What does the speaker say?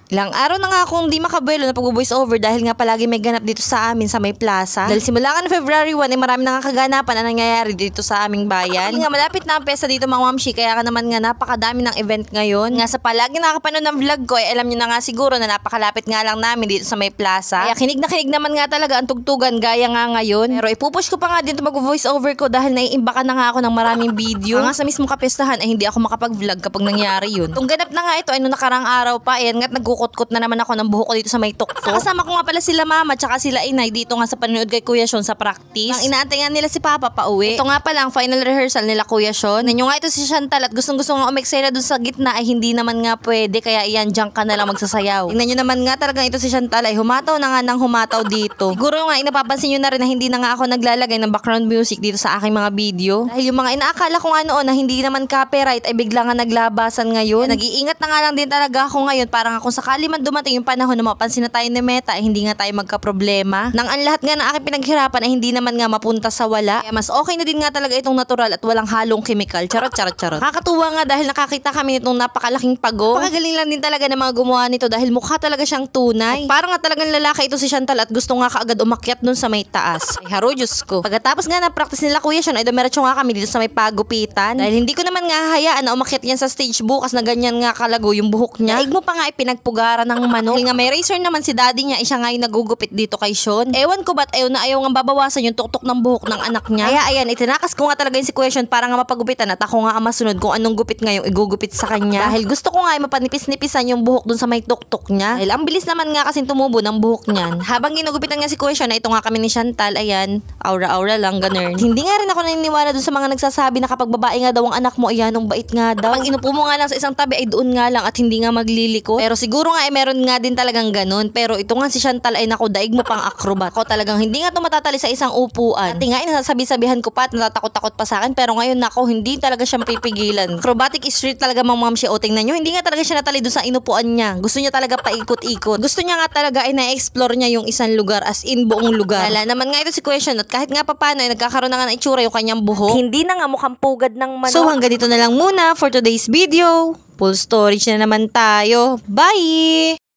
Ilang araw na nga akong di makabuelo na pag-voice over dahil nga palagi may ganap dito sa amin sa may plaza. Dahil simula nga na February 1 marami na nga kaganapan na nangyayari dito sa aming bayan. Dahil nga malapit na ang pesta dito mga mamshi, kaya ka naman nga napakadami ng event ngayon. Nga sa palagi nakakapanood ng vlog ko, alam nyo na nga siguro na napakalapit nga lang namin dito sa may plaza. Kaya kinig na kinig naman nga talaga ang tugtugan gaya nga ngayon. Pero ipupush ko pa nga dito mag-voice over ko dahil naiimbakan na nga ako ng maraming video. Nga sa mismong kapestahan ay hindi ako makapag-vlog kapag nangyari yun. Itong ganap na nga ito ay nung nakarang araw pa, ayan nga't nagkukutkot na naman ako ng buhok ko dito sa may tuktok. Kasama ko nga pala sila mama tsaka sila inay dito nga sa panonood kay Kuya Sean sa practice. Ang inaantay nga nila si Papa pa uwi. Ito nga pala ang final rehearsal nila Kuya Sean. Ninyo nga ito si Chantal at gustong-gusto nga umeksena dun sa gitna ay hindi naman nga pwede, kaya iyan diyan ka na lang magsasayaw. Tingnan nyo naman nga talagang ito si Chantal ay humataw na nga nang humataw dito. Siguro nga inapapansin nyo na rin na hindi na nga ako naglalagay ng background music dito sa aking mga video. Dahil yung mga inaakala ko nga noon na hindi naman copyright ay bigla nga naglabasan ngayon. Nag-iingat na nga lang din talaga ako ngayon para nga kung sakali man dumating yung panahon na mapansin na tayo ni Meta ay hindi nga tayo magka-problema. Nang ang lahat nga na aking pinaghirapan ay hindi naman nga mapunta sa wala. Kaya mas okay na din nga talaga itong natural at walang halong chemical. Charot, charot, charot. Nakakatuwa nga dahil nakakita kami nitong napakalaking pagong. Pakagaling lang din talaga ng mga gumawa nito dahil mukha talaga siyang tunay. At parang nga talagang lalaki ito si Chantal at gusto nga kaagad umakyat dun sa may taas. Ay haro, Diyos ko. Pagkatapos nga na practice nila Kuya Sean ay dumiretso nga kami dito sa may pagupitan. Dahil hindi ko naman nga hayaan na umakyat yan sa stage bukas na ganyan nga kalago yung buhok niya. Daig mo pa nga ay pinagpugaran ng manok. Dahil nga may razor naman si daddy niya, siya nga yung nagugupit dito kay Sean. Ewan ko ba't ayaw na ayaw nga babawasan yung tuktok ng buhok ng anak niya. Kaya ayan, itinakas ko nga talaga yung si Kuya Sean para nga mapagupitan at ako nga ang masunod kung anong gupit nga yung igugupit sa kanya. Dahil gusto ko nga ay mapanipis-nipisan yung buhok dun sa may tuktok niya. Dahil ang bilis naman nga kasing tumubo ng buhok niyan. Habang ginugupitan nga si Kuya Sean, ito nga kami ni Chantal, ayan, aura-aura lang, ganun. Hindi nga rin ako naniniwala dun sa mga nagsasabi na kapag babae nga daw ang anak mo, ayan, ang bait nga daw. Pag inupo mo nga lang sa isang tabi ay doon nga lang at hindi nga magliliko. Pero siguro nga ay meron nga din talagang ganun. Pero ito nga si Chantal ay naku, daig mo pang acrobat. Ako talagang hindi nga tumatatali sa isang upuan. Dati nga nasasabi-sabihan ko pa at natatakot-takot pa sa akin. Pero ngayon nako, hindi talaga siya mapipigilan. Acrobatic is street talaga mga mamshi. O tingnan nyo, hindi nga talaga siya natali doon sa inupuan niya. Gusto niya talaga paikot-ikot. Gusto niya nga talaga ay na-explore niya yung isang lugar as in buong lugar. Wala naman nga ito si Kuya Sean at kahit nga papano ay nagkakaroon na nga ng itsura yung kanyang buhok. Hindi na nga mukhang pugad ng manok. So hanggang dito na lang muna for today's video. Full storage na naman tayo. Bye!